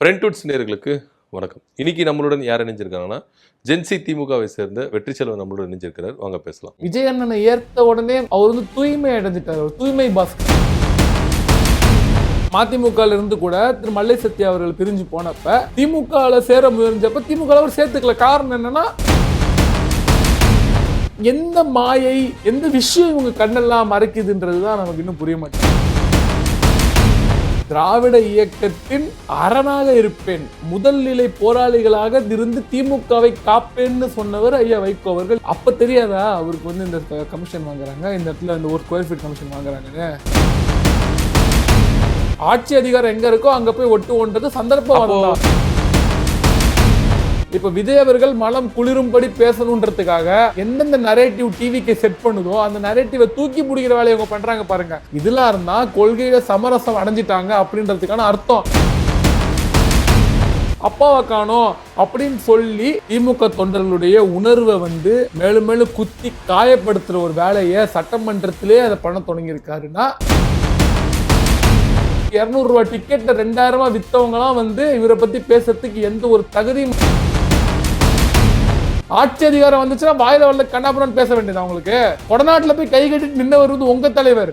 ஃப்ரெண்ட்வுட்ஸ் நேயர்களுக்கு வணக்கம். இன்னைக்கு நம்மளுடன் யார் இணைஞ்சிருக்காங்கன்னா ஜென்சி திமுகவை சேர்ந்த வெற்றி செல்வன் நம்மளுடன் இணைஞ்சிருக்கிறார். வாங்க பேசலாம். விஜய் அண்ணனை ஏற்ற உடனே அவர் வந்து தூய்மை அடைஞ்சிட்டார். தூய்மை பாஸ். மதிமுக இருந்து கூட திரு மல்லை சத்யா அவர்கள் பிரிஞ்சு போனப்ப திமுக சேர முயற்சிப்ப திமுக அவர் சேர்த்துக்கல. காரணம் என்னன்னா, எந்த மாயை எந்த விஷயம் இவங்க கண்ணெல்லாம் மறைக்குதுன்றதுதான் நமக்கு இன்னும் புரிய மாட்டேங்குது. திராவிட இயக்கத்தின் அரணாக இருப்பேன், முதல் நிலை போராளிகளாக இருந்து திமுகவை காப்பேன்னு சொன்னவர் ஐயா வைகோ அவர்கள். அப்ப தெரியாதா அவருக்கு வந்து இந்த கமிஷன் வாங்குறாங்க, இந்த இடத்துல இந்த ஒரு ஸ்கொயர் ஃபீட் கமிஷன் வாங்குறாங்க. ஆட்சி அதிகாரம் எங்க இருக்கோ அங்க போய் ஒட்டுவோன்றது சந்தர்ப்பம். இப்ப விஜய் அவர்கள் மனம் குளிரும்படி பேசணுன்றதுக்காக எந்தெந்த நரேட்டிவ் டிவிக்கு செட் பண்ணுதோ அந்த நரேட்டிவை தூக்கி பிடிக்கிற வேலையை அவங்க பண்றாங்க பாருங்க. இதெல்லாம் இருந்தா கொள்கையில சமரசம் அடைஞ்சிட்டாங்க அப்படின்றதுக்கான அர்த்தம். அப்பாவை காணோம் அப்படின்னு சொல்லி திமுக தொண்டர்களுடைய உணர்வை வந்து மேலும் மேலும் குத்தி காயப்படுத்துற ஒரு வேலையை சட்டமன்றத்திலே அதை பண்ண தொடங்கி இருக்காருன்னா, 200 ரூபாய் டிக்கெட் 2000 வித்தவங்க எல்லாம் வந்து இவரை பத்தி பேசுறதுக்கு எந்த ஒரு தகுதியும். ஆட்சி அதிகாரம் வந்துச்சுன்னா வாயில வரல கண்ணாபுரம் பேச வேண்டியது. அவங்களுக்கு கொடநாட்டுல போய் கை கட்டிட்டு நின்று வருவது உங்க தலைவர்.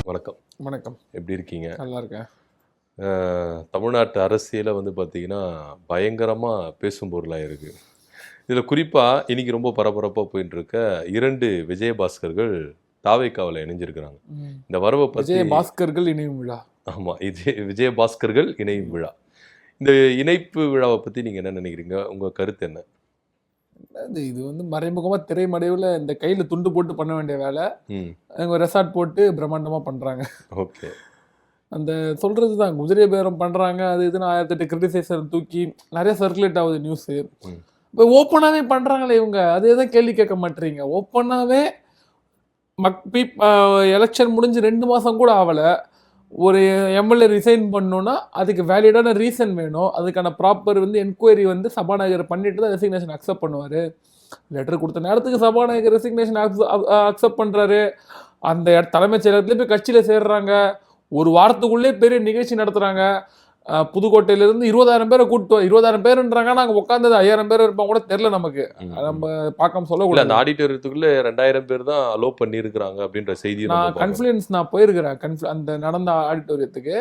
வணக்கம். வணக்கம். எப்படி இருக்கீங்க? நல்லா இருக்கேன். தமிழ்நாட்டு அரசியல வந்து பார்த்தீங்கன்னா பயங்கரமா பேசும் பொருளாக இருக்கு. இதுல குறிப்பா இன்னைக்கு ரொம்ப பரபரப்பா போயிட்டு இருக்க 2 விஜயபாஸ்கர்கள் தாவேக்காவில் இணைஞ்சிருக்கிறாங்க. இந்த வரவை பத்தி விஜயபாஸ்கர்கள் இணையும் விழா. ஆமா, இது விஜயபாஸ்கர்கள் இணையும் விழா. இந்த இணைப்பு விழாவை பத்தி நீங்க என்ன நினைக்கிறீங்க? உங்க கருத்து என்ன? இது வந்து மறைமுகமா திரைமறைவுல இந்த கையில துண்டு போட்டு பண்ண வேண்டிய வேலை. ரெசார்ட் போட்டு பிரம்மாண்டமா பண்றாங்க. ஓகே. அந்த சொல்றதுதான் குதிரை பேரம் பண்றாங்க, அது இதுன்னு 1008 கிரிட்டிசைசர் தூக்கி நிறைய சர்க்குலேட் ஆகுது நியூஸ். இப்போ ஓப்பனாவே பண்றாங்களே இவங்க, அது எதாவது கேள்வி கேட்க மாட்டீங்க. ஓப்பனாவே எலெக்ஷன் முடிஞ்சு 2 மாசம் கூட ஆகல, ஒரு எம்எல்ஏ ரிசைன் பண்ணணும்னா அதுக்கு வேலிடான ரீசன் வேணும். அதுக்கான ப்ராப்பர் வந்து என்கொயரி வந்து சபாநாயகர் பண்ணிட்டு தான் ரெசிக்னேஷன் அக்செப்ட் பண்ணுவார். லெட்டர் கொடுத்த நேரத்துக்கு சபாநாயகர் ரெசிக்னேஷன் அக்செப்ட் பண்ணுறாரு. அந்த தலைமைச் செயலகத்துல போய் கட்சியில் சேர்றாங்க. ஒரு வாரத்துக்குள்ளே பெரிய நிகழ்ச்சி நடத்துகிறாங்க. புதுக்கோட்டையிலேருந்து 20,000 பேரை கூப்பிட்டு 20,000 பேருன்றாங்க. நாங்கள் உட்காந்தது 5,000 பேர் இருப்பாங்க கூட தெரில நமக்கு. நம்ம பார்க்காம சொல்லக்கூடாது. அந்த ஆடிட்டோரியத்துக்குள்ள 2,000 பேர் தான் அலோ பண்ணியிருக்கிறாங்க அப்படின்ற செய்தி. நான் போயிருக்கிறேன் அந்த நடந்த ஆடிட்டோரியத்துக்கு.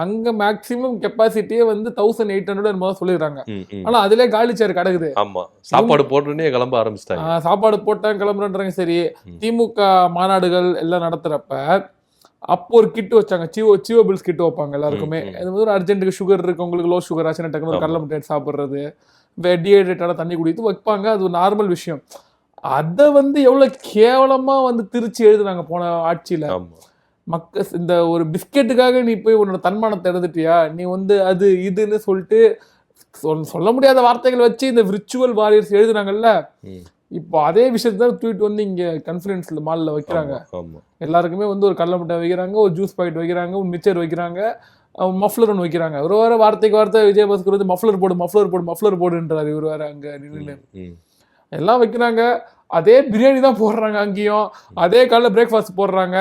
அங்க மேக்சிமம் கெப்பாசிட்டியே வந்து 1800 சொல்லிடுறாங்க. ஆனா அதுல காலி சேர் கிடக்குது. ஆமா, சாப்பாடு போட்டுனே கிளம்ப ஆரம்பிச்சிட்டாங்க. சாப்பாடு போட்டேன் கிளம்புறேன்றாங்க. சரி, திமுக மாநாடுகள் எல்லாம் நடத்துறப்ப அப்போ ஒரு கிட்டு வச்சாங்க, சிவோபிள்ஸ் கிட்டு வைப்பாங்க எல்லாருக்குமே. இது வந்து ஒரு அர்ஜென்ட்டுக்கு சுகர் இருக்கு, உங்களுக்கு லோ சுகர் ஆச்சுன்னா டக்குனு ஒரு கடலை மிட்டாய் சாப்பிட்றது, டீஹைட்ரேட்டான தண்ணி குடித்து வைப்பாங்க. அது ஒரு நார்மல் விஷயம். அதை வந்து எவ்வளவு கேவலமா வந்து திருச்சி எழுதுனாங்க போன ஆட்சியில. இந்த ஒரு பிஸ்கெட்டுக்காக நீ போய் உன்னோட தன்மானத்தை எழுதிட்டியா, நீ வந்து அது இதுன்னு சொல்லிட்டு சொல்ல முடியாத வார்த்தைகள் வச்சு இந்த விர்ச்சுவல் வாரியர்ஸ் எழுதுனாங்கல்ல. இப்போ அதே விஷயத்தான் தூக்கிட்டு வந்து இங்க கான்ஃபரன்ஸ்ல மால்ல வைக்கிறாங்க. எல்லாருக்குமே வந்து ஒரு கடலை மிட்டாய் வைக்கிறாங்க, ஒரு ஜூஸ் பாக்கெட் வைக்கிறாங்க, ஒரு மிக்சர் வைக்கிறாங்க, மஃப்ளர் ஒன்று வைக்கிறாங்க. ஒரு வேற வார்த்தைக்கு வார்த்தை விஜயபாஸ்கர் வந்து மஃப்ளர் போடுன்றாரு. இவர் வேற அங்க நின்று எல்லாம் வைக்கிறாங்க. அதே பிரியாணி தான் போடுறாங்க அங்கேயும், அதே காலைல பிரேக்ஃபாஸ்ட் போடுறாங்க.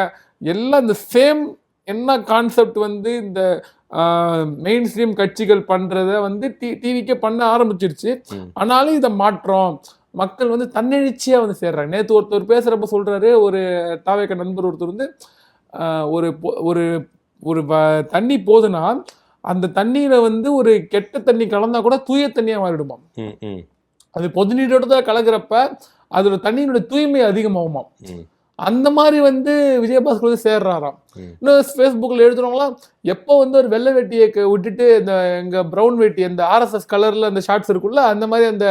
எல்லாம் இந்த சேம் என்ன கான்செப்ட் வந்து இந்த மெயின் ஸ்ட்ரீம் கட்சிகள் பண்றத வந்து டிவிக்கே பண்ண ஆரம்பிச்சிருச்சு. ஆனாலும் இதை மாற்றம் மக்கள் வந்து தன்னெழுச்சியா வந்து சேர்றாங்க. நேற்று ஒருத்தர் பேசுறப்ப சொல்றாரு, ஒரு தாவேக்க நண்பர் ஒருத்தர் வந்து ஒரு ஒரு ஒரு தண்ணி போதுன்னா அந்த தண்ணீரை வந்து ஒரு கெட்ட தண்ணி கலந்தா கூட தூய தண்ணியா மாறிடுமா. அது பொது நீரோட கலக்கிறப்ப அதோட தண்ணியினுடைய தூய்மை அதிகமாகுமா. அந்த மாதிரி வந்து விஜயபாஸ்கர் வந்து சேர்றாராம். இன்னும் ஃபேஸ்புக்கில் எழுதுறவங்களாம் எப்போ வந்து ஒரு வெள்ளை வேட்டியை விட்டுட்டு இந்த எங்கள் ப்ரௌன் வேட்டி அந்த RSS கலரில் அந்த ஷார்ட்ஸ் இருக்குல்ல, அந்த மாதிரி அந்த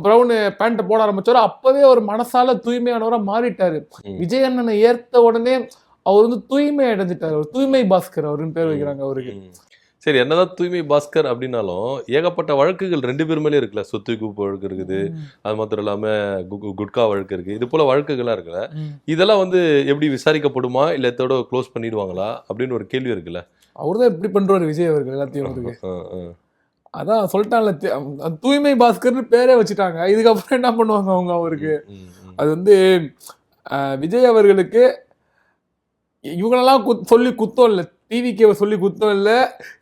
ப்ரௌனு பேண்ட்டை போட ஆரம்பிச்சாரோ அப்போவே ஒரு மனசால தூய்மையானவராக மாறிட்டாரு. விஜய் அண்ணனை ஏற்ற உடனே அவர் வந்து தூய்மை அடைஞ்சிட்டார். தூய்மை பாஸ்கர் அவருன்னு பேர் வைக்கிறாங்க அவருக்கு. சரி, என்னதான் தூய்மை பாஸ்கர் அப்படின்னாலும் ஏகப்பட்ட வழக்குகள் 2 பேர் மேலே இருக்குல்ல. சொத்து குவிப்பு வழக்கு இருக்குது, அது மாத்திரம் இல்லாம குட்கா வழக்கு இருக்கு, இது போல வழக்குகள்லாம் இருக்குல்ல. இதெல்லாம் வந்து எப்படி விசாரிக்கப்படுமா, இல்ல இதோட க்ளோஸ் பண்ணிடுவாங்களா அப்படின்னு ஒரு கேள்வி இருக்குல்ல. அவர் தான் எப்படி பண்றாரு விஜய் அவர்கள் எல்லாத்தையும் அவருக்கு. அதான் சொல்லிட்டான்ல, தூய்மை பாஸ்கர்னு பேரே வச்சுட்டாங்க. இதுக்கப்புறம் என்ன பண்ணுவாங்க அவங்க அவருக்கு? அது வந்து விஜய் அவர்களுக்கு இவங்களெல்லாம் சொல்லி குத்தம் இல்லை. டிவிக்கு சொல்லி குத்தம் இல்லை,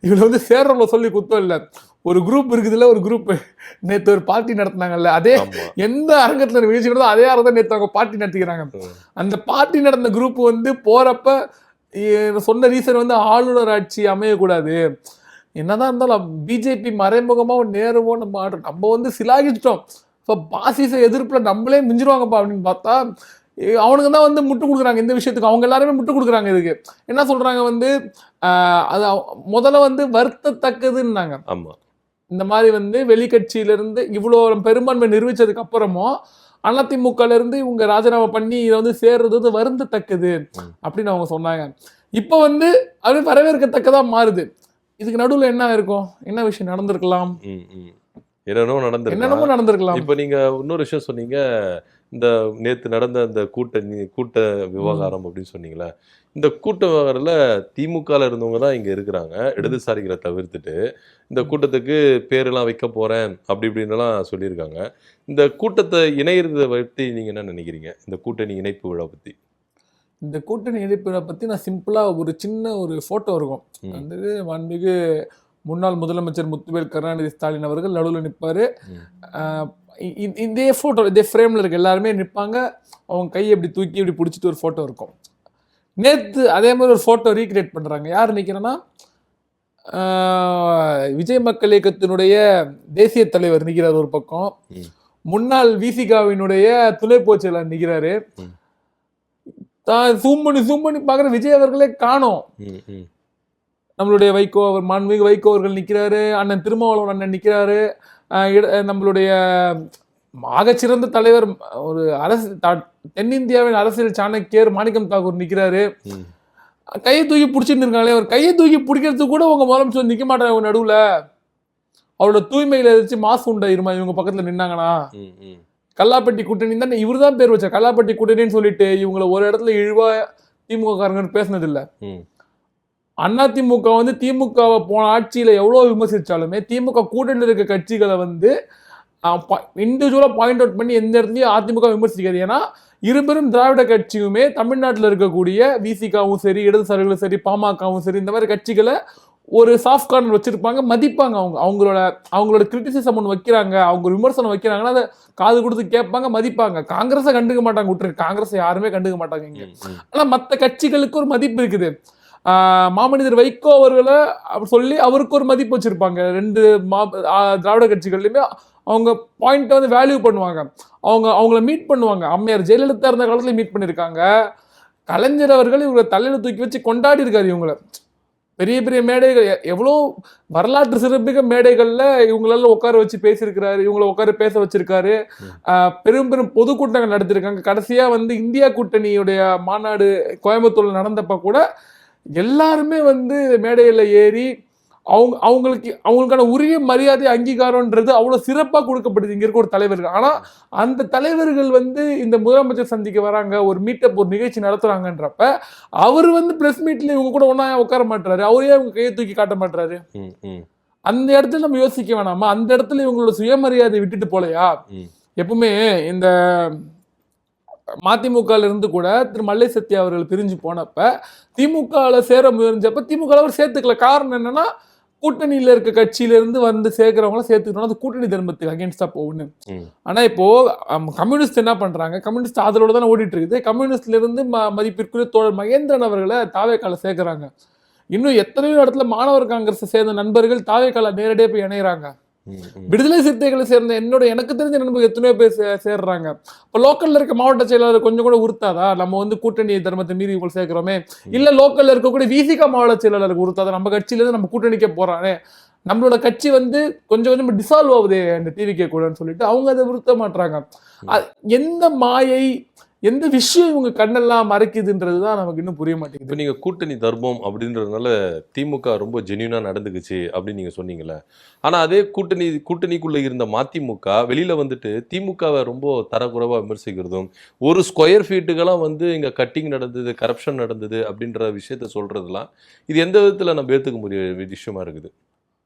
இவளை வந்து சேர்றவங்கள சொல்லி குத்தம் இல்லை. ஒரு குரூப் இருக்குதுல்ல, ஒரு குரூப் நேற்று ஒரு பார்ட்டி நடத்தினாங்கல்ல, அதே எந்த அரங்கத்துல நிகழ்ச்சி நடந்தோ அதே அரங்கம் நேற்று அவங்க பார்ட்டி நடத்திக்கிறாங்க. அந்த பார்ட்டி நடந்த குரூப் வந்து போறப்ப சொன்ன ரீசன் வந்து ஆளுநர் ஆட்சி அமையக்கூடாது, என்னதான் இருந்தாலும் பிஜேபி மறைமுகமா நேருவோ நம்ம வந்து சிலாகிச்சிட்டோம், இப்போ பாசிச எதிர்ப்புல நம்மளே மிஞ்சிருவாங்கப்பா அப்படின்னு பார்த்தா அவனுக்கு தான் வந்து முட்டு கொடுக்குறாங்க இந்த விஷயத்துக்கு. அவங்க எல்லாருமே முட்டு கொடுக்குறாங்க. இதுக்கு என்ன சொல்றாங்க வந்து அது முதல்ல வந்து வருத்தத்தக்கதுன்னாங்க. ஆமா, இந்த மாதிரி வந்து வெளிக்கட்சியிலிருந்து இவ்வளோ பெரும்பான்மை நிரூபிச்சதுக்கு அப்புறமும் அதிமுகல இருந்து இவங்க ராஜினாமா பண்ணி இதை வந்து சேர்றது வந்து வருந்தத்தக்கது அப்படின்னு அவங்க சொன்னாங்க. இப்போ வந்து அது வரவேற்கத்தக்கதா மாறுது. இதுக்கு நடுவில் என்ன இருக்கும், என்ன விஷயம் நடந்திருக்கலாம், என்னென்னமோ நடந்திருக்கலாம். இப்போ நீங்க இன்னொரு விஷயம் சொன்னீங்க, இந்த நேத்து நடந்த இந்த கூட்ட விவகாரம் அப்படின்னு சொன்னீங்களா, இந்த கூட்ட விவகாரத்துல திமுகல இருந்தவங்க தான் இங்க இருக்கிறாங்க, இடதுசாரிகளை தவிர்த்துட்டு. இந்த கூட்டத்துக்கு பேரெல்லாம் வைக்க போறேன் அப்படி இப்படின்னுலாம் சொல்லியிருக்காங்க. இந்த கூட்டத்தை இணையறதை பற்றி நீங்க என்ன நினைக்கிறீங்க, இந்த கூட்டணி இணைப்பு விழா பத்தி? இந்த கூட்டணி இணைப்பு விழா பத்தி நான் சிம்பிளா ஒரு சின்ன ஒரு போட்டோ இருக்கும். வந்து மாண்புமிகு முன்னாள் முதலமைச்சர் முத்துவேல் கருணாநிதி ஸ்டாலின் அவர்கள் நடுவில் நிற்பாரு. இதே போட்டோ இதே ஃப்ரேம்ல இருக்க எல்லாருமே நிற்பாங்க. அவங்க கையை இப்படி தூக்கி இப்படி பிடிச்சிட்டு ஒரு போட்டோ இருக்கும். நேற்று அதே மாதிரி ஒரு போட்டோ ரீக்ரியேட் பண்றாங்க. யார் நிற்கிறேன்னா விஜய் மக்கள் இயக்கத்தினுடைய தேசிய தலைவர் நிற்கிறார் ஒரு பக்கம், முன்னாள் விசிகாவினுடைய துணை பொதுச் செயலாளர் நிற்கிறாரு. ஜூம் பண்ணி பார்க்குற விஜய் அவர்களே காணோம். நம்மளுடைய வைகோ, அவர் மாண்புமிகு வைகோ அவர்கள் நிற்கிறாரு, அண்ணன் திருமாவளவன் அண்ணன் நிற்கிறாரு, நம்மளுடைய ஆகச்சிறந்த தலைவர் ஒரு தென்னிந்தியாவின் அரசியல் சாணக்கியர் மாணிக்கம் தாக்கூர் நிற்கிறாரு. கையை தூக்கி பிடிச்சிட்டு இருக்காங்களே, அவர் கையை தூக்கி பிடிக்கிறதுக்கு கூட உங்க முதலமைச்சர் நிற்க மாட்டாங்க. அவங்க நடுவில் அவரோட தூய்மையில வச்சு மாசு உண்டாயிருமா இவங்க பக்கத்துல நின்னாங்கன்னா? கல்லாப்பட்டி கூட்டணி தான் இவர் தான் பேர் வச்சார், கல்லாப்பட்டி கூட்டணின்னு சொல்லிட்டு இவங்களை ஒரு இடத்துல இழிவா திமுக காரங்கன்னு பேசினது இல்லை. அதிமுக வந்து திமுகவை போன ஆட்சியில எவ்வளவு விமர்சிச்சாலுமே திமுக கூட்டணியில் இருக்க கட்சிகளை வந்து இண்டிவிஜுவலா பாயிண்ட் அவுட் பண்ணி எந்த இடத்துலயும் அதிமுக விமர்சிக்காது. ஏன்னா இருபெரும் திராவிட கட்சியுமே தமிழ்நாட்டில் இருக்கக்கூடிய விசிகாவும் சரி, இடதுசாரிகளும் சரி, பாமகவும் சரி, இந்த மாதிரி கட்சிகளை ஒரு சாஃப்ட் கார்னர் வச்சிருப்பாங்க, மதிப்பாங்க. அவங்களோட கிரிட்டிசிசம் ஒன்று வைக்கிறாங்க, அவங்க விமர்சனம் வைக்கிறாங்கன்னா அதை காது கொடுத்து கேட்பாங்க, மதிப்பாங்க. காங்கிரஸை கண்டுக்க மாட்டாங்க, விட்டுருக்கு, காங்கிரஸை யாருமே கண்டுக்க மாட்டாங்க இங்க. ஆனா மற்ற கட்சிகளுக்கு ஒரு மதிப்பு இருக்குது. மாமனிதர் வைகோ அவர்களை சொல்லி அவருக்கு ஒரு மதிப்பு வச்சிருப்பாங்க. ரெண்டு திராவிட கட்சிகள்லையுமே அவங்க பாயிண்ட்டை வந்து வேல்யூ பண்ணுவாங்க, அவங்கள மீட் பண்ணுவாங்க. அம்மையார் ஜெயலலிதா இருந்த காலத்துல மீட் பண்ணியிருக்காங்க. கலைஞர் அவர்கள் இவங்களை தலையில தூக்கி வச்சு கொண்டாடி இருக்காரு. இவங்களை பெரிய பெரிய மேடைகள், எவ்வளோ வரலாற்று சிறப்புமிக்க மேடைகள்ல இவங்களெல்லாம் உட்கார வச்சு பேசியிருக்கிறாரு, இவங்களை உட்கார பேச வச்சிருக்காரு. பெரும் பெரும் பொதுக்கூட்டங்கள் நடத்திருக்காங்க. கடைசியா வந்து இந்தியா கூட்டணியுடைய மாநாடு கோயம்புத்தூர்ல நடந்தப்ப கூட எல்லாருமே வந்து மேடையில ஏறி அவங்களுக்கான உரிய மரியாதை அங்கீகாரம்ன்றது அவ்வளவு சிறப்பா கொடுக்கப்படுது இங்க இருக்க ஒரு தலைவர்கள். ஆனா அந்த தலைவர்கள் வந்து இந்த முதலமைச்சர் சந்திக்க வராங்க, ஒரு மீட்டப் ஒரு நிகழ்ச்சி நடத்துறாங்கன்றப்ப அவர் வந்து பிரஸ் மீட்ல இவங்க கூட ஒன்னா உட்கார மாட்டாரு, அவரே அவங்க கையை தூக்கி காட்ட மாட்டாரு. அந்த இடத்துல நம்ம யோசிக்க வேணாமா? அந்த இடத்துல இவங்களோட சுயமரியாதை விட்டுட்டு போலையா? எப்பவுமே இந்த மதிமுகல இருந்து கூட திரு மல்லை சத்யா அவர்கள் பிரிஞ்சு போனப்ப திமுகல சேர முயற்சிப்ப திமுக அவர் சேர்த்துக்கல. காரணம் என்னன்னா கூட்டணியில இருக்க கட்சியில இருந்து வந்து சேர்க்கிறவங்கள சேர்த்துக்கணும், அது கூட்டணி தர்மத்துக்கு அகேன்ஸ்டா போகுன்னு. ஆனா இப்போ கம்யூனிஸ்ட் என்ன பண்றாங்க, கம்யூனிஸ்ட் அதோட தானே ஓடிட்டு இருக்குது. கம்யூனிஸ்ட்ல இருந்து மதிப்பிற்குரிய தோழர் மகேந்திரன் அவர்களை தாவேக்கால சேர்க்கிறாங்க. இன்னும் எத்தனையோ இடத்துல மாணவர் காங்கிரஸ் சேர்ந்த நண்பர்கள் தாவேக்கால நேரடியாக போய் இணைகிறாங்க. விடுதலை சிறுத்தைகளை சேர்ந்த எனக்கு தெரிஞ்ச நண்பர்கள் எத்தனையோ பேர் சேர்றாங்க. இப்போ லோக்கல்ல இருக்க மாவட்ட செயலாளர் கொஞ்சம் கூட உறுத்தாதா நம்ம வந்து கூட்டணி தர்மத்தை மீறி இவங்க சேர்க்கிறோமே? இல்ல லோக்கல்ல இருக்கக்கூடிய விசிகா மாவட்ட செயலாளருக்கு உறுத்தாதா நம்ம கட்சியில இருந்து நம்ம கூட்டணிக்கே போறானே, நம்மளோட கட்சி வந்து கொஞ்சம் கொஞ்சம் டிசால்வ் ஆகுது இந்த டிவிகே கூடன்னு சொல்லிட்டு அவங்க அதை உறுத்த மாட்டாங்க. எந்த மாயை, எந்த விஷயம் இவங்க கண்ணெல்லாம் மறைக்குதுன்றதுதான் நமக்கு இன்னும் புரிய மாட்டேங்குது. இப்போ நீங்க கூட்டணி தர்மம் அப்படின்றதுனால திமுக ரொம்ப ஜென்யூனா நடந்துக்குச்சு அப்படின்னு நீங்க சொன்னீங்கல்ல. ஆனா அதே கூட்டணிக்குள்ள இருந்த மதிமுக வெளியில வந்துட்டு திமுகவை ரொம்ப தரக்குறைவா விமர்சிக்கிறதும், ஒரு ஸ்கொயர் ஃபீட்டுக்கெல்லாம் வந்து இங்க கட்டிங் நடந்தது, கரப்ஷன் நடந்தது அப்படின்ற விஷயத்த சொல்றதுலாம் இது எந்த விதத்துல நம்ம ஏத்துக்க முடிய விஷயமா இருக்குது?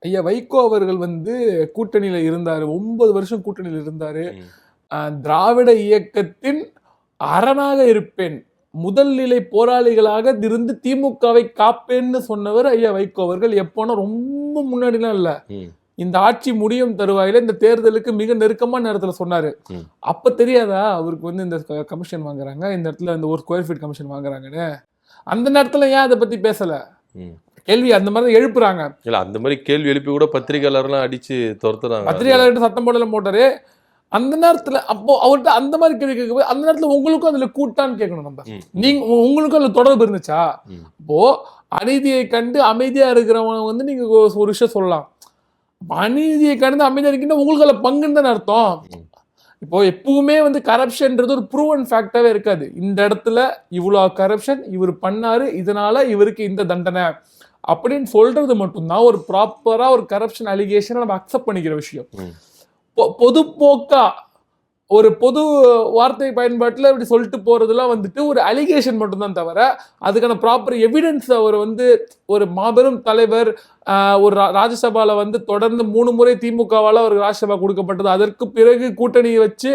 ஐயா வைகோ அவர்கள் வந்து கூட்டணியில இருந்தாரு, 9 வருஷம் கூட்டணியில இருந்தாரு. திராவிட இயக்கத்தின் அரணாக இருப்பேன் முதல் நிலை போராளிகளாக இருந்து திமுகவை காப்பேன்னு சொன்னவர் ஐயா வைகோ அவர்கள். எப்போனா ரொம்ப முன்னாடிலாம் இல்ல, இந்த ஆட்சி முடியும் தருவாயில இந்த தேர்தலுக்கு மிக நெருக்கமான நேரத்துல சொன்னாரு. அப்ப தெரியாதா அவருக்கு வந்து இந்த கமிஷன் வாங்குறாங்க, இந்த இடத்துல இந்த ஒரு ஸ்கொயர் ஃபீட் கமிஷன் வாங்குறாங்கன்னு? அந்த நேரத்துல ஏன் அதை பத்தி பேசல? கேள்வி அந்த மாதிரி எழுப்புறாங்க. இல்ல அந்த மாதிரி கேள்வி எழுப்பி கூட பத்திரிகையாளர்லாம் அடிச்சு துரத்துறாங்க. பத்திரிகையாளர்கிட்ட சத்தம் போடல போட்டாரு. அந்த நேரத்துல அப்போ அவர்கிட்ட அந்த மாதிரி கேள்வி கேட்கும்போது அந்த நேரத்துல உங்களுக்கும் அதுல கூட்டான்னு கேட்கணும். நம்ம நீங்க உங்களுக்கும் அதுல தொடர்பு இருந்துச்சா? அப்போ அநீதியை கண்டு அமைதியா இருக்கிறவங்க வந்து நீங்க ஒரு விஷயம் சொல்லலாம். அநீதியை கண்டு அமைதியா இருக்கீங்கன்னா உங்களுக்கு அதுல பங்குன்னு தானே அர்த்தம். இப்போ எப்பவுமே வந்து கரப்ஷன்ன்றது ஒரு ப்ரூவன் ஃபேக்டாவே இருக்காது. இந்த இடத்துல இவ்வளவு கரப்ஷன் இவர் பண்ணாரு, இதனால இவருக்கு இந்த தண்டனை அப்படின்னு சொல்றது மட்டும்தான் ஒரு ப்ராப்பரா ஒரு கரப்ஷன் அலிகேஷனை நம்ம அக்செப்ட் பண்ணிக்கிற விஷயம். பொதுப்போக்கா ஒரு பொது வார்த்தை பயன்பாட்டில் இப்படி சொல்லிட்டு போறதுலாம் வந்துட்டு ஒரு அலிகேஷன் மட்டும்தான் தவிர அதுக்கான ப்ராப்பர் எவிடன்ஸ் அவர் வந்து ஒரு மாபெரும் தலைவர், ஒரு ராஜ்யசபால வந்து தொடர்ந்து 3 முறை திமுகவால் அவருக்கு ராஜ்யசபா கொடுக்கப்பட்டது, அதற்கு பிறகு கூட்டணியை வச்சு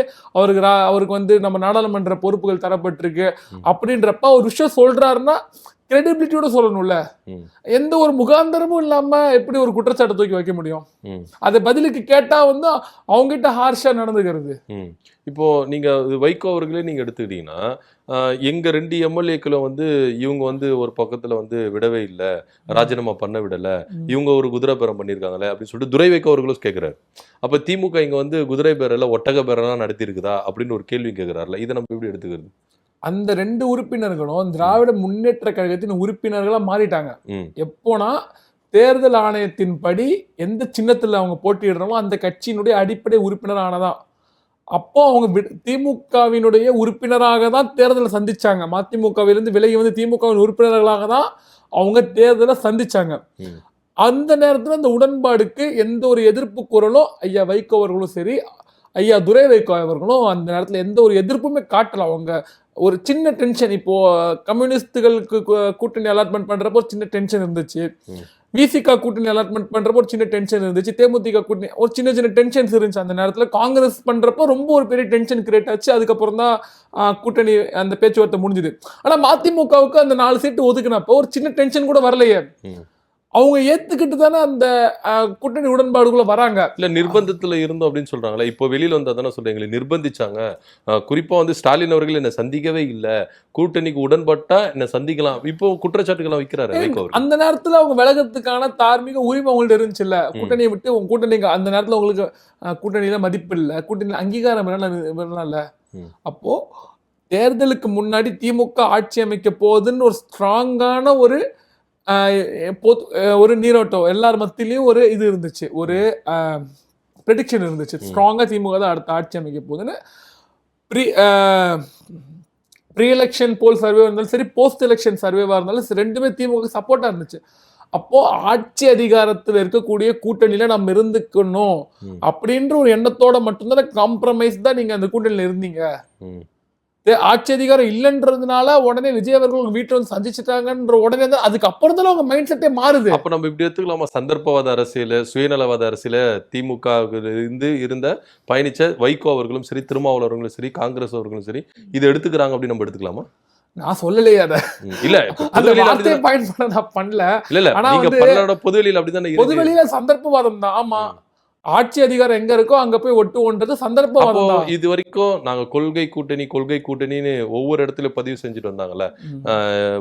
அவருக்கு வந்து நம்ம நாடாளுமன்ற பொறுப்புகள் தரப்பட்டிருக்கு அப்படின்றப்ப ஒரு விஷயம் சொல்றாருன்னா கிரெடிபிலிட்டியோட சொல்லணும்ல. எந்த ஒரு முகாந்தரமும் இல்லாம எப்படி ஒரு குற்றச்சாட்டை தூக்கி வைக்க முடியும்? அதை பதிலுக்கு கேட்டா வந்து அவங்க கிட்ட ஹார்ஷா நடந்துக்கிறது. இப்போ நீங்க வைகோ அவர்களே நீங்க எடுத்துக்கிட்டீங்கன்னா எங்க 2 எம்எல்ஏக்களும் வந்து இவங்க வந்து ஒரு பக்கத்துல வந்து விடவே இல்லை, ராஜினாமா பண்ண விடல, இவங்க ஒரு குதிரை பேரம் பண்ணியிருக்காங்களே அப்படின்னு சொல்லிட்டு துரை வைகோ அவர்களும் கேட்கிறாரு. அப்ப திமுக இங்க வந்து குதிரை பேரல ஒட்டக பேரெல்லாம் நடத்தி இருக்குதா அப்படின்னு ஒரு கேள்வி கேட்கிறாருல, இதை நம்ம எப்படி எடுத்துக்கிறது? அந்த 2 உறுப்பினர்களும் திராவிட முன்னேற்ற கழகத்தின் உறுப்பினர்களா மாறிட்டாங்க. எப்போனா தேர்தல் ஆணையத்தின் படி எந்த சின்னத்துல அவங்க போட்டியிடுறோமோ அந்த கட்சியினுடைய அடிப்படை உறுப்பினர் ஆனதான். அப்போ அவங்க திமுகவினுடைய உறுப்பினராக தான் தேர்தலை சந்திச்சாங்க. மதிமுகவிலிருந்து விலகி வந்து திமுகவின் உறுப்பினர்களாக தான் அவங்க தேர்தலை சந்திச்சாங்க. அந்த நேரத்துல அந்த உடன்பாடுக்கு எந்த ஒரு எதிர்ப்பு குரலோ ஐயா வைகோ அவர்களும் சரி, ஐயா துரை வைகோ அவர்களும் அந்த நேரத்துல எந்த ஒரு எதிர்ப்புமே காட்டல. அவங்க ஒரு சின்ன டென்ஷன், இப்போ கம்யூனிஸ்டுகளுக்கு கூட்டணி அலாட்மெண்ட் பண்றப்போ ஒரு சின்ன டென்ஷன் இருந்துச்சு, விசிகா கூட்டணி அலாட்மெண்ட் பண்றப்போ ஒரு சின்ன டென்ஷன் இருந்துச்சு, தேமுதிக கூட்டணி ஒரு சின்ன சின்ன டென்ஷன்ஸ் இருந்துச்சு. அந்த நேரத்துல காங்கிரஸ் பண்றப்போ ரொம்ப ஒரு பெரிய டென்ஷன் கிரியேட் ஆச்சு. அதுக்கப்புறம் தான் கூட்டணி அந்த பேச்சுவார்த்தை முடிஞ்சுது. ஆனா மதிமுகவுக்கு அந்த 4 சீட்டு ஒதுக்குனப்போ ஒரு சின்ன டென்ஷன் கூட வரலையே. அவங்க ஏத்துக்கிட்டு தானே அந்த கூட்டணி உடன்பாடுக்குள்ள வராங்க. இல்ல நிர்பந்தத்துல இருந்தோம் அப்படின்னு சொல்றாங்களே, இப்போ வெளியில வந்தா தானே சொல்றீங்க நிர்பந்திச்சாங்க. குறிப்பா வந்து ஸ்டாலின் அவர்கள் என்ன சந்திக்கவே இல்லை, கூட்டணிக்கு உடன்பட்டா என்ன சந்திக்கலாம், இப்போ குற்றச்சாட்டுகள் வைக்கிறாரு. அந்த நேரத்துல அவங்க விலகிறதுக்கான தார்மீக உரிமை அவங்கள்ட்ட இருந்துச்சு இல்ல. கூட்டணியை விட்டு உங்க கூட்டணி அந்த நேரத்துல உங்களுக்கு கூட்டணியில மதிப்பு இல்லை, கூட்டணி அங்கீகாரம் இல்ல. அப்போ தேர்தலுக்கு முன்னாடி திமுக ஆட்சி அமைக்க போகுதுன்னு ஒரு ஸ்ட்ராங்கான ஒரு நீரோட்டம் எல்லார் மத்தியிலையும் ஒரு இது இருந்துச்சு, ஒரு ப்ரெடிக்ஷன் இருந்துச்சு. ஸ்ட்ராங்கா திமுக தான் அடுத்த ஆட்சி அமைக்க போகுதுன்னு. ப்ரீ எலெக்ஷன் போல் சர்வே இருந்தாலும் சரி, போஸ்ட் எலெக்ஷன் சர்வேவா இருந்தாலும் ரெண்டுமே திமுக சப்போர்ட்டா இருந்துச்சு. அப்போ ஆட்சி அதிகாரத்தில் இருக்கக்கூடிய கூட்டணியில நம்ம இருந்துக்கணும் அப்படின்ற ஒரு எண்ணத்தோட மட்டும்தான் காம்ப்ரமைஸ் தான் நீங்க அந்த கூட்டணியில இருந்தீங்க. ஆட்சி அதிகாரம் இல்லைன்றதுனால உடனே விஜய் அவர்கள் வீட்டை வந்து சந்திச்சுட்டாங்கன்ற உடனே தான் அதுக்கப்புறம் தான் அவங்க மைண்ட் செட்டே மாறுது. அப்ப நம்ம இப்படி எடுத்துக்கலாமா? சந்தர்ப்பவாத அரசியல், சுயநலவாத அரசியல திமுக இருந்த பயணிச்ச வைகோ அவர்களும் சரி, திருமாவளவர்களும் சரி, காங்கிரஸ் அவர்களும் சரி இதை எடுத்துக்கிறாங்க அப்படின்னு நம்ம எடுத்துக்கலாமா? நான் சொல்லலையே அத. இல்ல பண்ணல. இல்ல ஆனா நீங்க பொதுவெளியில அப்படிதானே. பொதுவெளியில சந்தர்ப்பவாதம் தான். ஆமா, ஆட்சி அதிகாரம் எங்க இருக்கோ அங்க போய் ஒட்டுன்றது சந்தர்ப்பவாதம் தான். இது வரைக்கும் நாங்க கொள்கை கூட்டணின்னு ஒவ்வொரு இடத்துல பதிவு செஞ்சுட்டு வந்தாங்கல்ல,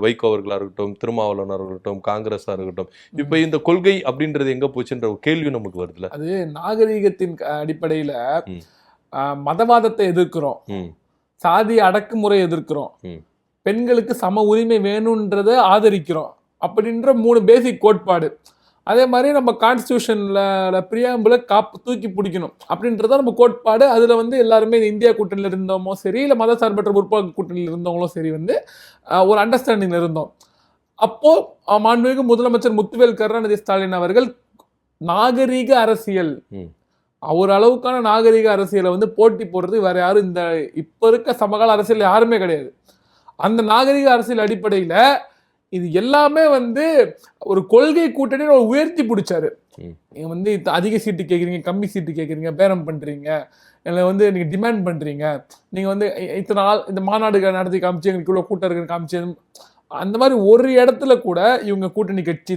வைகோ அவர்களா இருக்கட்டும், திருமாவளவனா இருக்கட்டும், காங்கிரஸா இருக்கட்டும். இப்ப இந்த கொள்கை அப்படின்றது எங்க போச்சுன்ற ஒரு கேள்வி நமக்கு வருதுல. அது நாகரீகத்தின் அடிப்படையில மதவாதத்தை எதிர்க்கிறோம், சாதி அடக்குமுறை எதிர்க்கிறோம், பெண்களுக்கு சம உரிமை வேணும்ன்றதை ஆதரிக்கிறோம் அப்படின்ற 3 பேசிக் கோட்பாடு. அதே மாதிரி நம்ம கான்ஸ்டியூஷன்ல பிரியாம்பிள தூக்கி பிடிக்கணும் அப்படின்றத நம்ம கோட்பாடு. அதுல வந்து எல்லாருமே இந்தியா கூட்டணியில இருந்தோமோ சரி, இல்லை மத சார்பற்ற முற்போக்கு கூட்டணியில் இருந்தவங்களும் சரி வந்து ஒரு அண்டர்ஸ்டாண்டிங்ல இருந்தோம். அப்போ மாண்புமிகு முதலமைச்சர் முத்துவேல் கருணாநிதி ஸ்டாலின் அவர்கள் நாகரீக அரசியல், ஒரு அளவுக்கான நாகரீக அரசியலை வந்து போட்டி போடுறது வேற யாரும் இந்த இப்ப இருக்க சமகால அரசியல் யாருமே கிடையாது. அந்த நாகரீக அரசியல் அடிப்படையில இது எல்லாமே வந்து ஒரு கொள்கை கூட்டணி உயர்த்தி பிடிச்சாரு. நீங்க வந்து அதிக சீட்டு கேட்குறீங்க, கம்மி சீட்டு கேட்குறீங்க, பேரம் பண்றீங்க, இல்லை வந்து நீங்க டிமாண்ட் பண்றீங்க, நீங்க வந்து இத்தனை நாள் இந்த மாநாடுகள் நடத்தி காமிச்சு எங்களுக்கு இவ்வளவு கூட்டம் இருக்குன்னு காமிச்சு, அந்த மாதிரி ஒரு இடத்துல கூட இவங்க கூட்டணி கட்சி,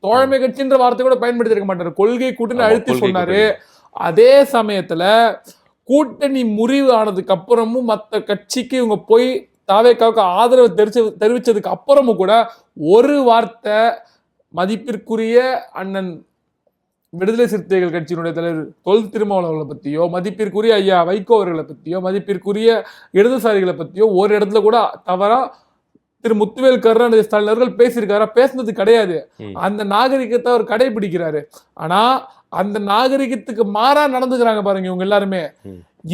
தோழமை கட்சின்ற வார்த்தை கூட பயன்படுத்தி இருக்க மாட்டாரு. கொள்கை கூட்டணி அழுத்தி சொன்னாரு. அதே சமயத்துல கூட்டணி முறிவு ஆனதுக்கு அப்புறமும் மற்ற கட்சிக்கு இவங்க போய் தாவேக்காவுக்கு ஆதரவு தெரிவிச்சதுக்கு அப்புறமும் கூட ஒரு வார்த்தை மதிப்பிற்குரிய அண்ணன் விடுதலை சிறுத்தைகள் கட்சியினுடைய தலைவர் தொல் திருமாவளவர்களை பத்தியோ, மதிப்பிற்குரிய ஐயா வைகோ அவர்களை பத்தியோ, மதிப்பிற்குரிய இடதுசாரிகளை பத்தியோ ஒரு இடத்துல கூட தவறா திரு முத்துவேல் கருணாநிதி ஸ்டாலின் அவர்கள் பேசியிருக்காரா? பேசுனது கிடையாது. அந்த நாகரிகத்தை அவர் கடைபிடிக்கிறாரு. ஆனா அந்த நாகரிகத்துக்கு மாறா நடந்துக்கிறாங்க பாருங்க இவங்க எல்லாருமே.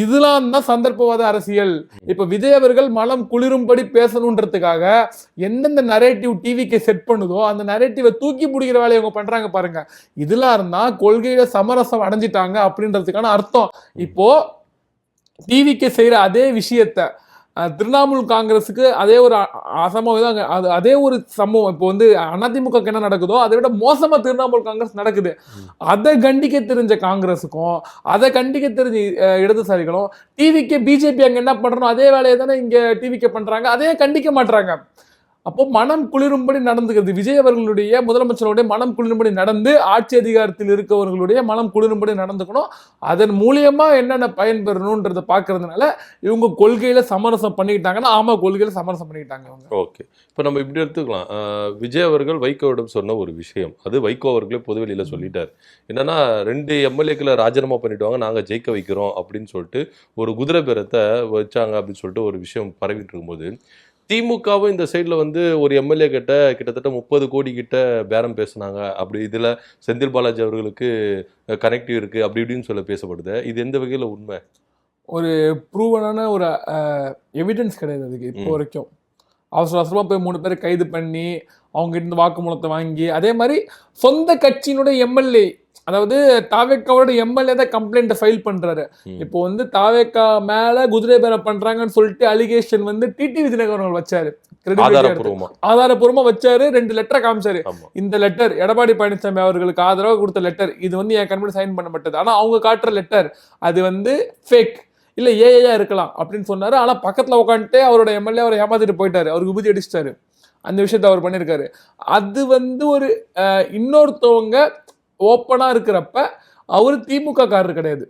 இதெல்லாம் தான் சந்தர்ப்பவாத அரசியல். இப்ப விஜய் அவர்கள் மனம் குளிரும்படி பேசணுன்றதுக்காக எந்தெந்த நரேட்டிவ் டிவிக்கு செட் பண்ணுதோ அந்த நரேட்டிவை தூக்கி பிடிக்கிற வேலையை இவங்க பண்றாங்க பாருங்க. இதெல்லாம் இருந்தா கொள்கையில சமரசம் அடைஞ்சிட்டாங்க அப்படின்றதுக்கான அர்த்தம். இப்போ டிவிக்கு செய்யற அதே விஷயத்த திரிணாமுல் காங்கிரஸுக்கு அதே ஒரு அசம்பவம், அதே ஒரு சம்பவம் இப்போ வந்து அதிமுக என்ன நடக்குதோ அதை விட மோசமா திரிணாமுல் காங்கிரஸ் நடக்குது. அதை கண்டிக்க தெரிஞ்ச காங்கிரஸுக்கும் அதை கண்டிக்க தெரிஞ்ச இடதுசாரிகளும் டிவிக்கு பிஜேபி அங்க என்ன பண்றோம் அதே வேலையை தானே இங்க டிவிக்கு பண்றாங்க, அதே கண்டிக்க மாட்டாங்க. அப்போ மனம் குளிரும்படி நடந்துக்கிறது. விஜய் அவர்களுடைய முதலமைச்சருடைய மனம் குளிரும்படி நடந்து ஆட்சி அதிகாரத்தில் இருக்கவர்களுடைய மனம் குளிரும்படி நடந்துக்கணும். அதன் மூலியமா என்னென்ன பயன்பெறணும்ன்றத பாக்குறதுனால இவங்க கொள்கையில சமரசம் பண்ணிக்கிட்டாங்கன்னா, ஆமா கொள்கையில சமரசம் பண்ணிக்கிட்டாங்க அவங்க. ஓகே, இப்போ நம்ம இப்படி எடுத்துக்கலாம். விஜய் அவர்கள் வைகோவிடம் சொன்ன ஒரு விஷயம், அது வைகோ அவர்களே பொதுவெளியில சொல்லிட்டார். என்னன்னா 2 எம்எல்ஏக்களை ராஜினாமா பண்ணிடுவாங்க, நாங்க ஜெயிக்க வைக்கிறோம் அப்படின்னு சொல்லிட்டு ஒரு குதிரை பேரத்தை வச்சாங்க அப்படின்னு சொல்லிட்டு ஒரு விஷயம் பரவிட்டு இருக்கும்போது, திமுகவும் இந்த சைடில் வந்து ஒரு எம்எல்ஏ கிட்ட கிட்டத்தட்ட 30 கோடி கிட்ட பேரம் பேசுனாங்க. அப்படி இதில் செந்தில் பாலாஜி அவர்களுக்கு கனெக்டிவ் இருக்குது அப்படி இப்படின்னு சொல்ல பேசப்படுது. இது எந்த வகையில் உண்மை? ஒரு ப்ரூவனான ஒரு எவிடன்ஸ் கிடையாது அதுக்கு இப்போ வரைக்கும். அவசர அவசரமாக போய் 3 பேரை கைது பண்ணி அவங்க கிட்ட வாக்குமூலத்தை வாங்கி, அதே மாதிரி சொந்த கட்சியினுடைய எம்எல்ஏ, அதாவது தாவேக்காவோட எம்எல்ஏ தான் கம்ப்ளைண்ட் ஃபைல் பண்றாரு. இப்போ வந்து தாவேக்கா மேல குதிரை பேரம் பண்றாங்கன்னு சொல்லிட்டு அலிகேஷன் வந்து டிடிவி தினகரன் வச்சாரு, ஆதாரப்பூர்வமா வச்சாரு. 2 லெட்டரை காமிச்சாரு. இந்த லெட்டர் எடப்பாடி பழனிசாமி அவர்களுக்கு ஆதரவாக கொடுத்த லெட்டர், இது வந்து என் கண்முன்னாடி சைன் பண்ணப்பட்டது, ஆனா அவங்க காட்டுற லெட்டர் அது வந்து ஃபேக், இல்ல ஏஐயா இருக்கலாம் அப்படின்னு சொன்னாரு. ஆனா பக்கத்துல உட்காந்துட்டு அவரோட எம்எல்ஏ அவரை ஏமாத்திட்டு போயிட்டாரு, அவருக்கு புத்தி அடிச்சிட்டாரு. அந்த விஷயத்த அவர் பண்ணியிருக்காரு. அது வந்து ஒரு இன்னொருத்தவங்க ஓப்பனா இருக்கிறப்ப அவரு திமுக காரர் கிடையாது,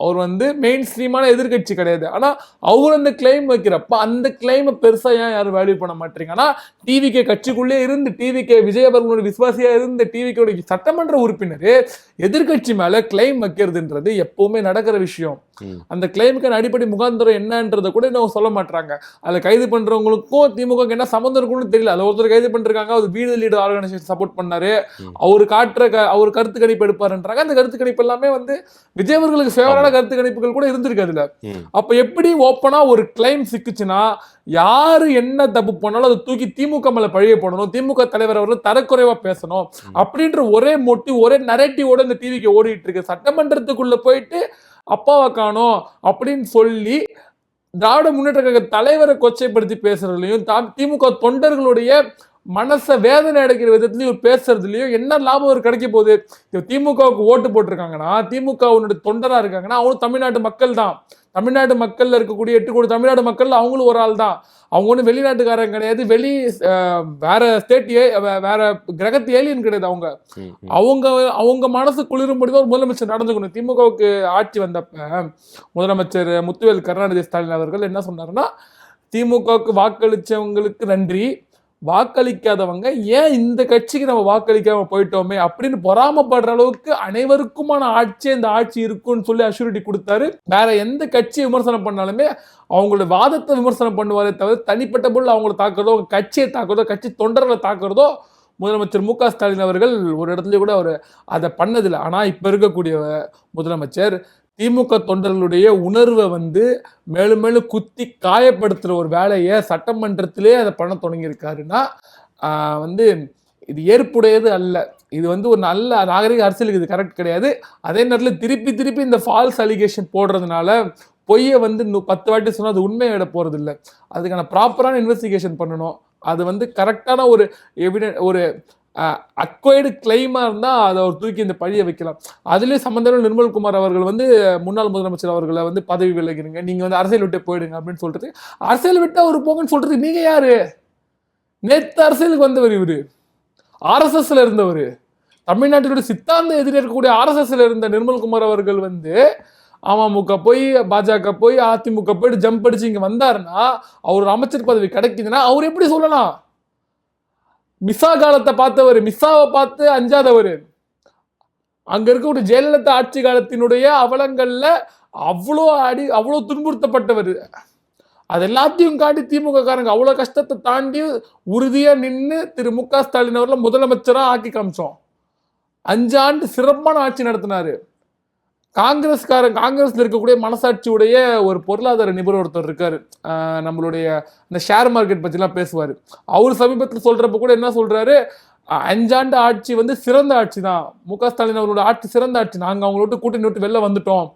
அவர் வந்து மெயின் ஸ்ட்ரீமான எதிர்கட்சி கிடையாது. ஆனா அவர் அந்த கிளைம் வைக்கிறப்ப அந்த கிளைமை பெருசா ஏன் யாரும் வேல்யூ பண்ண மாட்டீங்க? ஆனா டிவிகே கட்சிக்குள்ளே இருந்து டிவிகே விஜய் அவர்களுடைய விசுவாசியா இருந்த டிவிகே சட்டமன்ற உறுப்பினர் எதிர்கட்சி மேல கிளைம் வைக்கிறதுன்றது எப்பவுமே நடக்கிற விஷயம். அந்த கிளைமுக்கான அடிப்படை முகாந்திரம் என்னன்றத கூட இன்னும் சொல்ல மாட்டாங்க. அதை கைது பண்றவங்களுக்கும் திமுக என்ன சம்பந்தம் இருக்குன்னு தெரியல. அதை ஒருத்தர் கைது பண்றாங்க, அவர் வீடு லீடர் ஆர்கனைசேஷன் சப்போர்ட் பண்ணாரு, அவரு அவர் கருத்து கணிப்பு எடுப்பாருன்றாங்க. அந்த கருத்து கணிப்பு எல்லாமே வந்து விஜய் அவர்களுக்கு ஃபேவரான கருத்து கணிப்புகள் கூட இருந்திருக்கு அதுல. அப்ப எப்படி ஓப்பனா ஒரு கிளைம் சிக்குச்சுன்னா யாரு என்ன தப்பு பண்ணாலும் அதை தூக்கி திமுக மேல பழிய போடணும், திமுக தலைவர் அவர்கள் தரக்குறைவா பேசணும் அப்படின்ற ஒரே மோட்டிவ், ஒரே நரேட்டிவோட இந்த டிவிக்கு ஓடிட்டு இருக்கு. சட்டமன்றத்துக்குள்ள போயிட்டு அப்பாவை காணோம் அப்படின்னு சொல்லி திராவிட முன்னேற்ற கழக தலைவரை கொச்சைப்படுத்தி பேசுறதுலையும் திமுக தொண்டர்களுடைய மனசை வேதனை அடைக்கிற விதத்துலயும் பேசுறதுலயும் என்ன லாபம் கிடைக்க போகுது? திமுகவுக்கு ஓட்டு போட்டிருக்காங்கன்னா, திமுகவுடைய தொண்டரா இருக்காங்கன்னா அவங்களும் தமிழ்நாட்டு மக்கள் தான். தமிழ்நாடு மக்கள்ல இருக்கக்கூடிய 8 கோடி தமிழ்நாடு மக்கள் அவங்களும் ஒரு ஆள் தான். அவங்க ஒன்றும் வெளிநாட்டுக்காரங்க கிடையாது, வேற ஸ்டேட் வேற கிரகத்து ஏலியன் கிடையாது. அவங்க மனசு குளிரும்படிதான் ஒரு முதலமைச்சர் நடந்துக்கணும். திமுகவுக்கு ஆட்சி வந்தப்ப முதலமைச்சர் முத்துவேல் கருணாநிதி ஸ்டாலின் அவர்கள் என்ன சொன்னாருன்னா, திமுகவுக்கு வாக்களிச்சவங்களுக்கு நன்றி, வாக்களிக்காதவங்க ஏன் இந்த கட்சிக்கு நம்ம வாக்களிக்காம போயிட்டோமே அப்படின்னு பொறாமப்படுற அளவுக்கு அனைவருக்குமான ஆட்சி இந்த ஆட்சி இருக்குன்னு சொல்லி அஷூரிட்டி கொடுத்தாரு. வேற எந்த கட்சியை விமர்சனம் பண்ணாலுமே அவங்களோட வாதத்தை விமர்சனம் பண்ணுவாரே தவிர தனிப்பட்ட பொருள் அவங்களை தாக்குறதோ, கட்சியை தாக்குறதோ, கட்சி தொண்டர்களை தாக்குறதோ முதலமைச்சர் மு க ஸ்டாலின் அவர்கள் ஒரு இடத்துல கூட அவர் அதை பண்ணதில்லை. ஆனா இப்ப இருக்கக்கூடிய முதலமைச்சர் திமுக தொண்டர்களுடைய உணர்வை வந்து மேலும் மேலும் குத்தி காயப்படுத்துற ஒரு வேலையை சட்டமன்றத்திலே அதை பண்ண தொடங்கியிருக்காருன்னா வந்து இது ஏற்புடையது அல்ல. இது வந்து ஒரு நல்ல நாகரிக அரசியலுக்கு இது கரெக்ட் கிடையாது. அதே நேரத்தில் திருப்பி இந்த ஃபால்ஸ் அலிகேஷன் போடுறதுனால பொய்யை வந்து 10 வாட்டி சொன்னால் அது உண்மையை விட போறது இல்லை. அதுக்கான ப்ராப்பரான இன்வெஸ்டிகேஷன் பண்ணணும். அது வந்து கரெக்டான ஒரு ஒரு அக்வைர்டு கிளைமா இருந்தா அதை அவர் தூக்கி இந்த பழியை வைக்கலாம். அதுலயும் சம்பந்தம் நிர்மல்குமார் அவர்கள் வந்து முன்னாள் முதலமைச்சர் அவர்களை வந்து பதவி விலகிறீங்க, நீங்க வந்து அரசியல் விட்டு போயிடுங்க அப்படின்னு சொல்றது, அரசியல் விட்டு அவர் போங்கன்னு சொல்றது நீங்க யாரு? நேத்து அரசியலுக்கு வந்தவர் இவரு, ஆர்எஸ்எஸ்ல இருந்தவர், தமிழ்நாட்டினுடைய சித்தாந்த எதிரி இருக்கக்கூடிய ஆர்எஸ்எஸ்ல இருந்த நிர்மல்குமார் அவர்கள் வந்து அமமுக போய் பாஜக போய் அதிமுக போயிட்டு ஜம்ப் அடிச்சு இங்க வந்தாருன்னா அவர் அமைச்சர் பதவி கிடைக்குதுன்னா அவர் எப்படி சொல்லலாம்? மிஸ்ஸா காலத்தை பார்த்தவர், மிஸ்ஸாவை பார்த்து அஞ்சாதவர், அங்க இருக்கக்கூடிய ஜெயலலிதா ஆட்சி காலத்தினுடைய அவலங்கள்ல அவ்வளோ துன்புறுத்தப்பட்டவர். அது எல்லாத்தையும் காட்டி திமுக காரங்க அவ்வளவு கஷ்டத்தை தாண்டி உறுதியா நின்று திரு மு.க. ஸ்டாலின் அவர்களை முதலமைச்சரா ஆக்கி காமிச்சோம். 5 ஆண்டு சிறப்பான ஆட்சி நடத்தினாரு. காங்கிரஸ்ல இருக்கக்கூடிய மனசாட்சியுடைய ஒரு பொருளாதார நிபுணர் ஒருத்தர் இருக்காரு, நம்மளுடைய இந்த ஷேர் மார்க்கெட் பற்றிலாம் பேசுவார். அவர் சமீபத்தில் சொல்றப்ப கூட என்ன சொல்றாரு, 5 ஆண்டு ஆட்சி வந்து சிறந்த ஆட்சி தான், மு.க. ஸ்டாலின் அவர்களோட ஆட்சி சிறந்த ஆட்சி, நாங்கள் அவங்கள விட்டு கூட்டணி விட்டு வெளில வந்துட்டோம்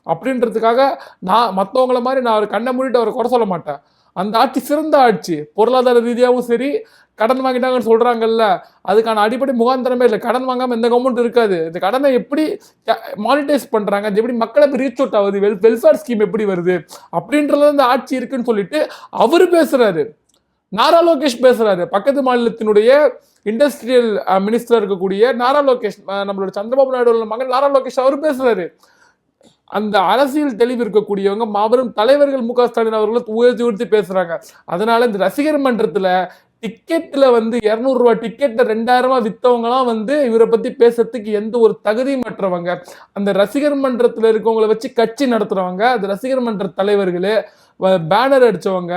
அப்படின்றதுக்காக நான் மற்றவங்கள மாதிரி நான் அவர் கண்ணை மூடிட்டு அவரை குறை சொல்ல மாட்டேன். அந்த ஆட்சி சிறந்த ஆட்சி, பொருளாதார ரீதியாகவும் சரி, கடன் வாங்கிட்டாங்கன்னு சொல்றாங்கல்ல, அதுக்கான அடிப்படை முகாந்திரமே இல்லை. கடன் வாங்காம எந்த கவர்மெண்ட் இருக்காது. இந்த கடனை எப்படி மானிட்டைஸ் பண்றாங்க, அது எப்படி மக்களை ரீச் அவுட் ஆகுது, வெல்ஃபேர் ஸ்கீம் எப்படி வருது அப்படின்றத இந்த ஆட்சி இருக்குன்னு சொல்லிட்டு அவரு பேசுறாரு. நாரா லோகேஷ் பேசுறாரு, பக்கத்து மாநிலத்தினுடைய இண்டஸ்ட்ரியல் மினிஸ்டர் இருக்கக்கூடிய நாரா லோகேஷ், நம்மளோட சந்திரபாபு நாயுடு மகன் நாரா லோகேஷ் அவர் பேசுறாரு. அந்த அரசியல் தெளிவு இருக்கக்கூடியவங்க மாபெரும் தலைவர்கள் மு.க. ஸ்டாலின் அவர்களை உயர்த்தி பேசுறாங்க. அதனால இந்த ரசிகர் மன்றத்துல டிக்கெட்ல வந்து 200 ரூபாய் டிக்கெட்ல 2000 வித்தவங்கலாம் வந்து இவரை பத்தி பேசுறதுக்கு எந்த ஒரு தகுதியும் மற்றவங்க. அந்த ரசிகர் மன்றத்துல இருக்கவங்களை வச்சு கட்சி நடத்துறவங்க, அந்த ரசிகர் மன்ற தலைவர்களே, பேனர் அடிச்சவங்க,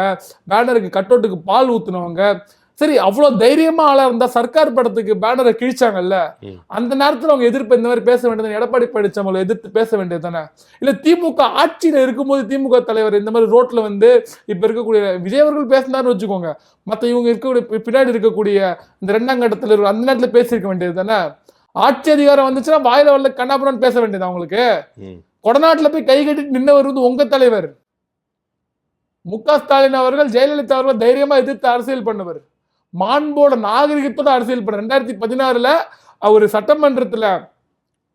பேனருக்கு கட்டோட்டுக்கு பால் ஊத்துனவங்க, சரி அவ்வளவு தைரியமா ஆளா இருந்தா சர்க்கார் படத்துக்கு பேனரை கிழிச்சாங்கல்ல, அந்த நேரத்துல அவங்க எதிர்ப்பு இந்த மாதிரி பேச வேண்டியது, எடப்பாடி பழனிசாமி எதிர்த்து பேச வேண்டியது தானே? இல்ல திமுக ஆட்சியில இருக்கும்போது திமுக தலைவர் இந்த மாதிரி ரோட்ல வந்து இப்ப இருக்கக்கூடிய விஜய் அவர்கள் பேசினார்னு வச்சுக்கோங்க, மத்த இவங்க இருக்கக்கூடிய பின்னாடி இருக்கக்கூடிய இந்த 2ஆம் கட்டத்துல அந்த நேரத்துல பேசியிருக்க வேண்டியது தானே? ஆட்சி அதிகாரம் வந்துச்சுன்னா வாயில வரல கண்ணாபுரம் பேச வேண்டியது அவங்களுக்கு. கொடநாட்டுல போய் கை கட்டிட்டு நின்னவர் வந்து உங்க தலைவர் மு.க. ஸ்டாலின் அவர்கள். ஜெயலலிதா அவர்கள் தைரியமா எதிர்த்து அரசியல் பண்ணவர், மாண்போட நாகரிகத்தோட அரசியல் பண்ண. 2016 அவர் சட்டமன்றத்துல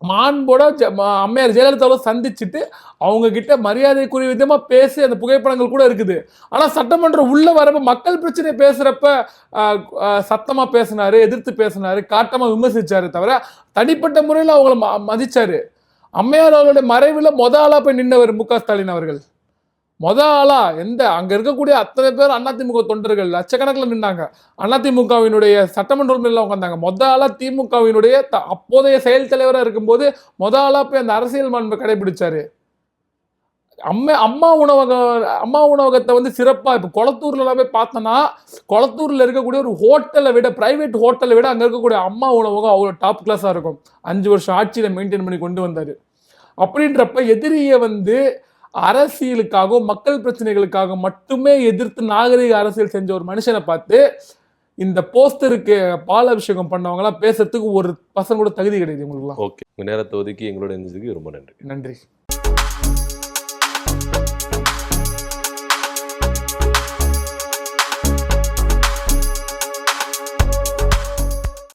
மாண்போட அம்மையார் ஜெயலலிதாவை சந்திச்சுட்டு அவங்க கிட்ட மரியாதைக்குரிய விதமா பேசி அந்த புகைப்படங்கள் கூட இருக்குது. ஆனா சட்டமன்றம் உள்ள வரப்ப மக்கள் பிரச்சனை பேசுறப்ப சத்தமா பேசினாரு, எதிர்த்து பேசினாரு, காட்டமா விமர்சிச்சாரு, தவிர தனிப்பட்ட முறையில் அவங்கள மதிச்சாரு. அம்மையார் அவர்களுடைய மறைவுல ஆளா போய் நின்றவர் மு.க. ஸ்டாலின் அவர்கள். ஆளா அங்க இருக்கக்கூடிய அத்தனை பேர் அதிமுக தொண்டர்கள் லட்சக்கணக்கில் நின்றாங்க. அதிமுகவினுடைய சட்டமன்ற உறுப்பினர்கள் உட்கார்ந்தாங்க. ஆளா திமுகவினுடைய அப்போதைய செயல் தலைவராக இருக்கும்போது ஆளா போய் அந்த அரசியல் மாண்பை கடைபிடிச்சாரு. அம்மா உணவகத்தை வந்து சிறப்பா இப்ப கொளத்தூர்ல போய் பார்த்தோன்னா, கொளத்தூர்ல இருக்கக்கூடிய ஒரு ஹோட்டலை விட, பிரைவேட் ஹோட்டலை விட அங்க இருக்கக்கூடிய அம்மா உணவகம் அவ்வளவு டாப் கிளாஸா இருக்கும். 5 வருஷம் ஆட்சியில மெயின்டைன் பண்ணி கொண்டு வந்தாரு. அப்படின்றப்ப எதிரியை வந்து அரசியலுக்காகவும் மக்கள் பிரச்சனைகளுக்காக மட்டுமே எதிர்த்து நாகரிக அரசியல் செஞ்ச ஒரு மனுஷனை பார்த்து இந்த போஸ்டருக்கு பால் அபிஷேகம் பண்ணவங்க எல்லாம் பேசுறதுக்கு ஒரு பசங்க கூட தகுதி கிடையாது உங்களுக்கு. ஓகே, உங்க நேரத்தை ஒதுக்கி எங்களோட இருந்ததுக்கு ரொம்ப நன்றி. நன்றி.